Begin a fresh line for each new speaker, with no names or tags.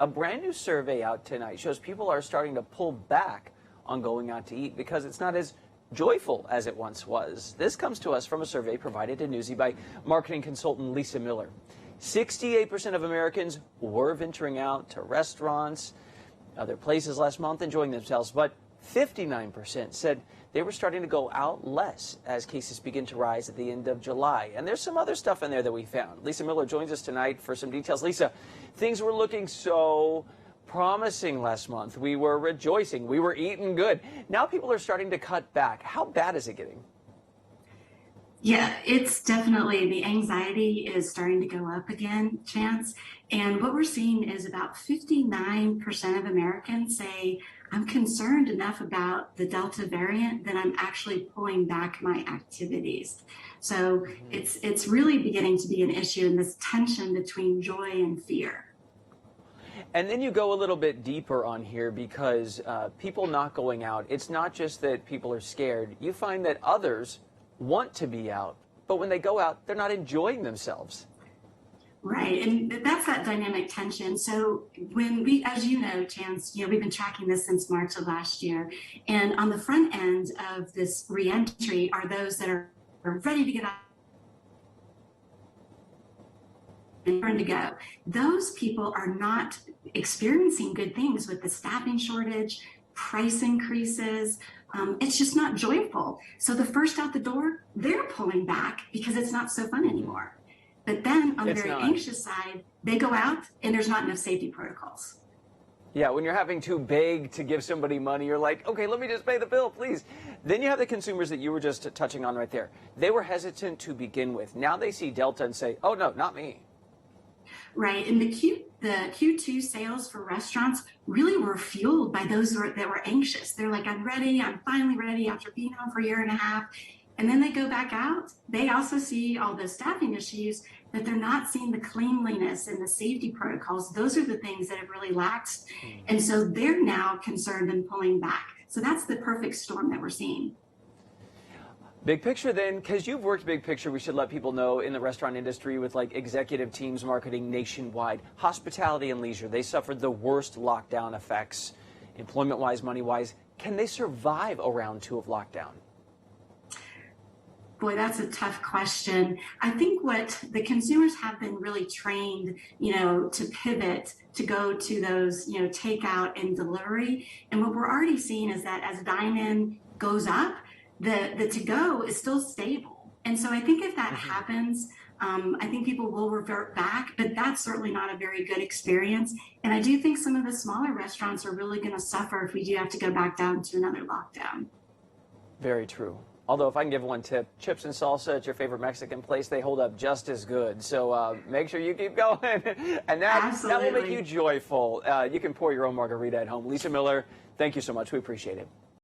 A brand new survey out tonight shows people are starting to pull back on going out to eat because it's not as joyful as it once was. This comes to us from a survey provided to Newsy by marketing consultant Lisa Miller. 68% of Americans were venturing out to restaurants, other places last month, enjoying themselves, but 59% said they were starting to go out less as cases begin to rise at the end of July. And there's some other stuff in there that we found. Lisa Miller joins us tonight for some details. Lisa, things were looking so promising last month. We were rejoicing. We were eating good. Now people are starting to cut back. How bad is it getting?
Yeah, it's definitely, the anxiety is starting to go up again, Chance. And what we're seeing is about 59% of Americans say, I'm concerned enough about the Delta variant that I'm actually pulling back my activities. So it's really beginning to be an issue in this tension between joy and fear.
And then you go a little bit deeper on here because people not going out, it's not just that people are scared. You find that others want to be out, but when they go out, they're not enjoying themselves.
Right, and that's that dynamic tension. So when we, as you know, Chance, we've been tracking this since March of last year, and on the front end of this reentry are those that are ready to get out and to go. Those people are not experiencing good things with the staffing shortage, price increases. It's just not joyful. So the first out the door, they're pulling back because it's not so fun anymore. But then on the very anxious side, they go out and there's not enough safety protocols.
Yeah, when you're having to beg to give somebody money, you're like, okay, let me just pay the bill, please. Then you have the consumers that you were just touching on right there. They were hesitant to begin with. Now they see Delta and say, oh, no, not me.
Right, and the Q2 sales for restaurants really were fueled by those that were anxious. They're like, I'm ready, I'm finally ready after being home for a year and a half. And then they go back out. They also see all the staffing issues, but they're not seeing the cleanliness and the safety protocols. Those are the things that have really laxed. And so they're now concerned and pulling back. So that's the perfect storm that we're seeing.
Big picture then, because you've worked big picture, we should let people know in the restaurant industry with like executive teams marketing nationwide. Hospitality and leisure, they suffered the worst lockdown effects, employment-wise, money-wise. Can they survive a round 2 of lockdown?
Boy, that's a tough question. I think what the consumers have been really trained, to pivot, to go to those, takeout and delivery. And what we're already seeing is that as dine-in goes up, the to-go is still stable. And so I think if that happens, I think people will revert back, but that's certainly not a very good experience. And I do think some of the smaller restaurants are really going to suffer if we do have to go back down to another lockdown.
Very true. Although if I can give one tip, chips and salsa at your favorite Mexican place, they hold up just as good. So make sure you keep going. And that will make you joyful. You can pour your own margarita at home. Lisa Miller, thank you so much. We appreciate it.